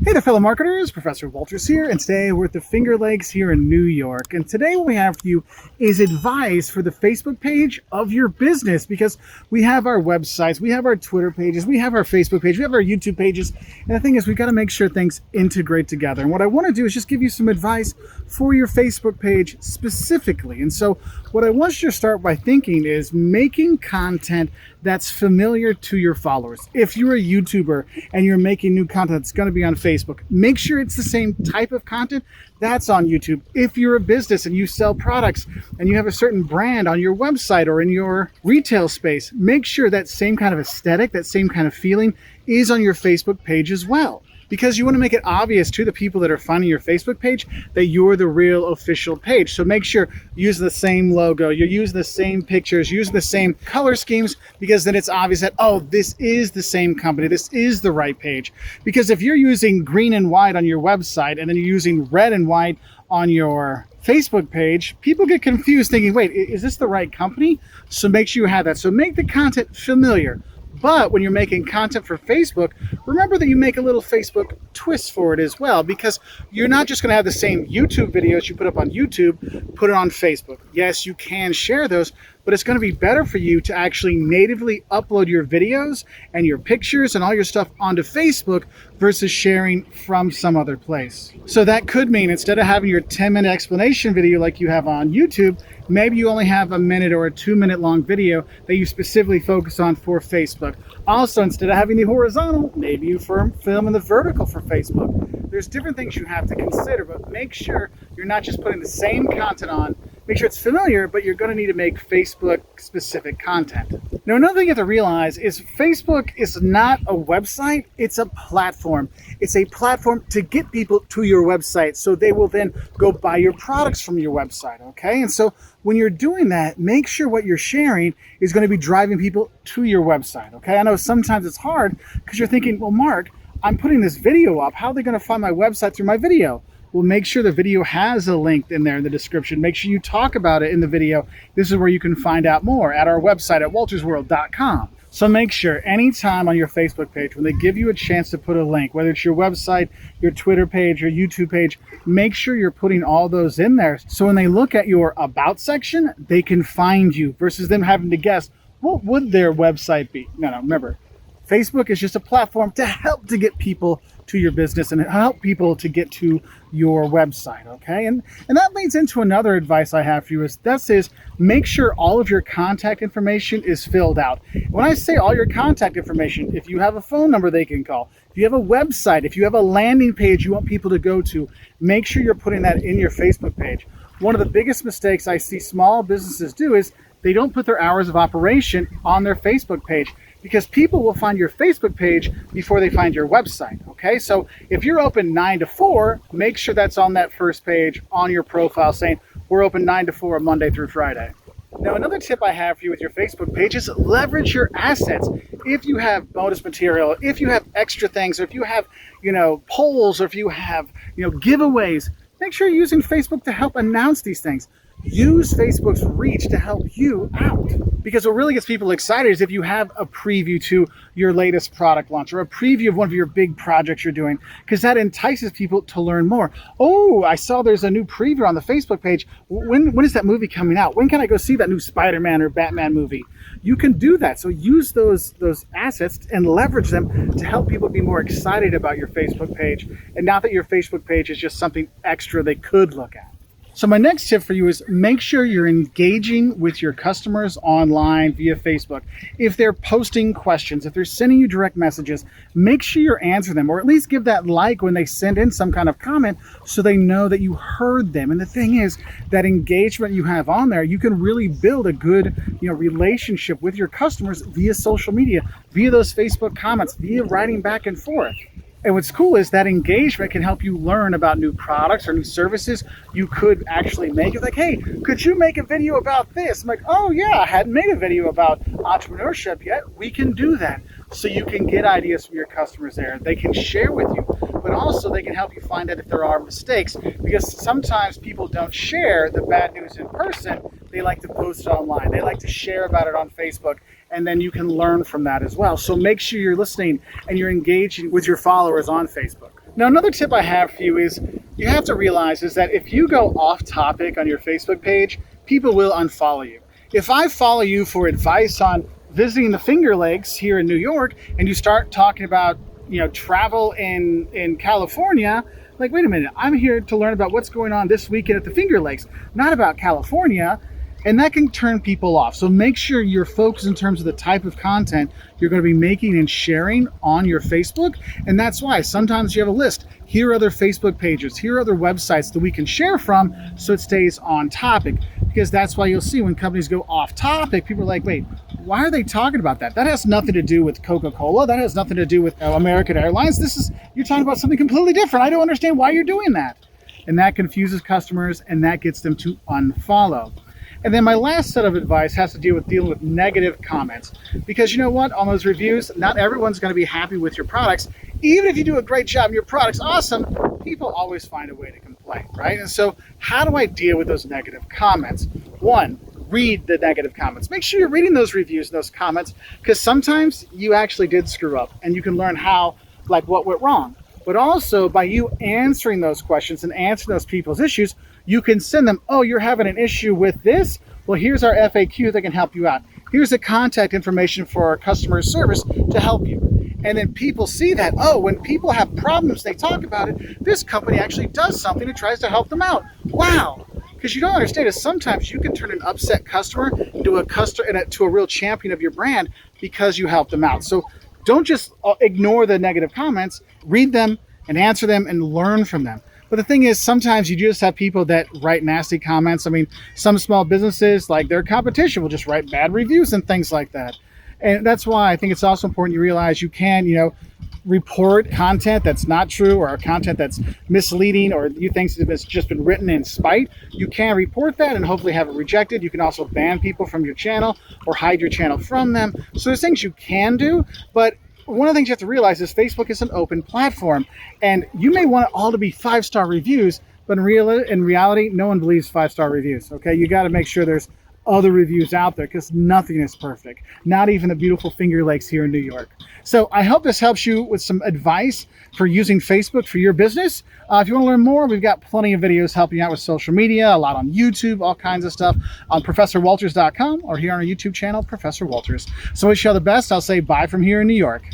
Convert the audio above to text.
Hey there, fellow marketers. Professor Wolters here, and today we're at the Finger Lakes here in New York. And today what we have for you is advice for the Facebook page of your business, because we have our websites, we have our Twitter pages, we have our Facebook page, we have our YouTube pages. And the thing is, we've got to make sure things integrate together. And what I want to do is just give you some advice for your Facebook page specifically. And so what I want you to start by thinking is making content that's familiar to your followers. If you're a YouTuber and you're making new content that's going to be on Facebook, make sure it's the same type of content that's on YouTube. If you're a business and you sell products and you have a certain brand on your website or in your retail space, make sure that same kind of aesthetic, that same kind of feeling is on your Facebook page as well. Because you want to make it obvious to the people that are finding your Facebook page that you're the real official page. So make sure you use the same logo, you use the same pictures, use the same color schemes, because then it's obvious that, oh, this is the same company, this is the right page. Because if you're using green and white on your website and then you're using red and white on your Facebook page, people get confused thinking, wait, is this the right company? So make sure you have that. So make the content familiar. But when you're making content for Facebook, remember that you make a little Facebook twist for it as well, because you're not just going to have the same YouTube videos you put up on YouTube, put it on Facebook. Yes, you can share those, but it's going to be better for you to actually natively upload your videos and your pictures and all your stuff onto Facebook versus sharing from some other place. So that could mean instead of having your 10-minute explanation video like you have on YouTube, maybe you only have a minute or a 2-minute long video that you specifically focus on for Facebook. Also, instead of having the horizontal, maybe you film in the vertical for Facebook. There's different things you have to consider, but make sure you're not just putting the same content on. Make sure it's familiar, but you're going to need to make Facebook specific content. Now, another thing you have to realize is Facebook is not a website, it's a platform. It's a platform to get people to your website so they will then go buy your products from your website, okay? And so when you're doing that, make sure what you're sharing is going to be driving people to your website, okay? I know sometimes it's hard because you're thinking, well, Mark, I'm putting this video up. How are they going to find my website through my video? Well, make sure the video has a link in there in the description. Make sure you talk about it in the video. This is where you can find out more at our website at woltersworld.com. So make sure anytime on your Facebook page, when they give you a chance to put a link, whether it's your website, your Twitter page, your YouTube page, make sure you're putting all those in there. So when they look at your About section, they can find you versus them having to guess, what would their website be? No, remember, Facebook is just a platform to help to get people to your business and help people to get to your website, okay? And that leads into another advice I have for you is make sure all of your contact information is filled out. When I say all your contact information, if you have a phone number they can call, if you have a website, if you have a landing page you want people to go to, make sure you're putting that in your Facebook page. One of the biggest mistakes I see small businesses do is they don't put their hours of operation on their Facebook page, because people will find your Facebook page before they find your website, okay? So if you're open 9 to 4, make sure that's on that first page on your profile saying, we're open 9 to 4 Monday through Friday. Now, another tip I have for you with your Facebook page is leverage your assets. If you have bonus material, if you have extra things, or if you have, polls, or if you have, giveaways, make sure you're using Facebook to help announce these things. Use Facebook's reach to help you out. Because what really gets people excited is if you have a preview to your latest product launch or a preview of one of your big projects you're doing, because that entices people to learn more. Oh, I saw there's a new preview on the Facebook page. When is that movie coming out? When can I go see that new Spider-Man or Batman movie? You can do that. So use those assets and leverage them to help people be more excited about your Facebook page, and not that your Facebook page is just something extra they could look at. So my next tip for you is make sure you're engaging with your customers online via Facebook. If they're posting questions, if they're sending you direct messages, make sure you answer them, or at least give that like when they send in some kind of comment so they know that you heard them. And the thing is, that engagement you have on there, you can really build a good relationship with your customers via social media, via those Facebook comments, via writing back and forth. And what's cool is that engagement can help you learn about new products or new services you could actually make. It's like, hey, could you make a video about this? I'm like, oh yeah, I hadn't made a video about entrepreneurship yet. We can do that. So you can get ideas from your customers there. They can share with you, but also they can help you find out if there are mistakes, because sometimes people don't share the bad news in person. They like to post it online. They like to share about it on Facebook, and then you can learn from that as well. So make sure you're listening and you're engaging with your followers on Facebook. Now, another tip I have for you is you have to realize is that if you go off topic on your Facebook page, people will unfollow you. If I follow you for advice on visiting the Finger Lakes here in New York and you start talking about, travel in California, like, wait a minute, I'm here to learn about what's going on this weekend at the Finger Lakes, not about California. And that can turn people off. So make sure you're focused in terms of the type of content you're going to be making and sharing on your Facebook. And that's why sometimes you have a list. Here are other Facebook pages. Here are other websites that we can share from so it stays on topic. Because that's why you'll see when companies go off topic, people are like, wait, why are they talking about that? That has nothing to do with Coca-Cola. That has nothing to do with American Airlines. You're talking about something completely different. I don't understand why you're doing that. And that confuses customers and that gets them to unfollow. And then my last set of advice has to deal with dealing with negative comments. Because you know what? On those reviews, not everyone's going to be happy with your products. Even if you do a great job and your product's awesome, people always find a way to complain, right? And so how do I deal with those negative comments? One, read the negative comments. Make sure you're reading those reviews and those comments, because sometimes you actually did screw up and you can learn what went wrong. But also by you answering those questions and answering those people's issues, you can send them, oh, you're having an issue with this? Well, here's our FAQ that can help you out. Here's the contact information for our customer service to help you. And then people see that, oh, when people have problems, they talk about it. This company actually does something and tries to help them out. Wow. Because you don't understand is sometimes you can turn an upset customer into a real champion of your brand because you helped them out. So don't just ignore the negative comments, read them and answer them and learn from them. But the thing is, sometimes you just have people that write nasty comments. I mean, some small businesses, like their competition, will just write bad reviews and things like that. And that's why I think it's also important you realize you can, report content that's not true or content that's misleading or you think it's just been written in spite. You can report that and hopefully have it rejected. You can also ban people from your channel or hide your channel from them. So there's things you can do, but one of the things you have to realize is Facebook is an open platform, and you may want it all to be 5-star reviews, but in reality, no one believes 5-star reviews, okay? You got to make sure there's other reviews out there because nothing is perfect, not even the beautiful Finger Lakes here in New York. So I hope this helps you with some advice for using Facebook for your business. If you want to learn more, we've got plenty of videos helping you out with social media, a lot on YouTube, all kinds of stuff on ProfessorWolters.com or here on our YouTube channel, Professor Wolters. So wish you all the best. I'll say bye from here in New York.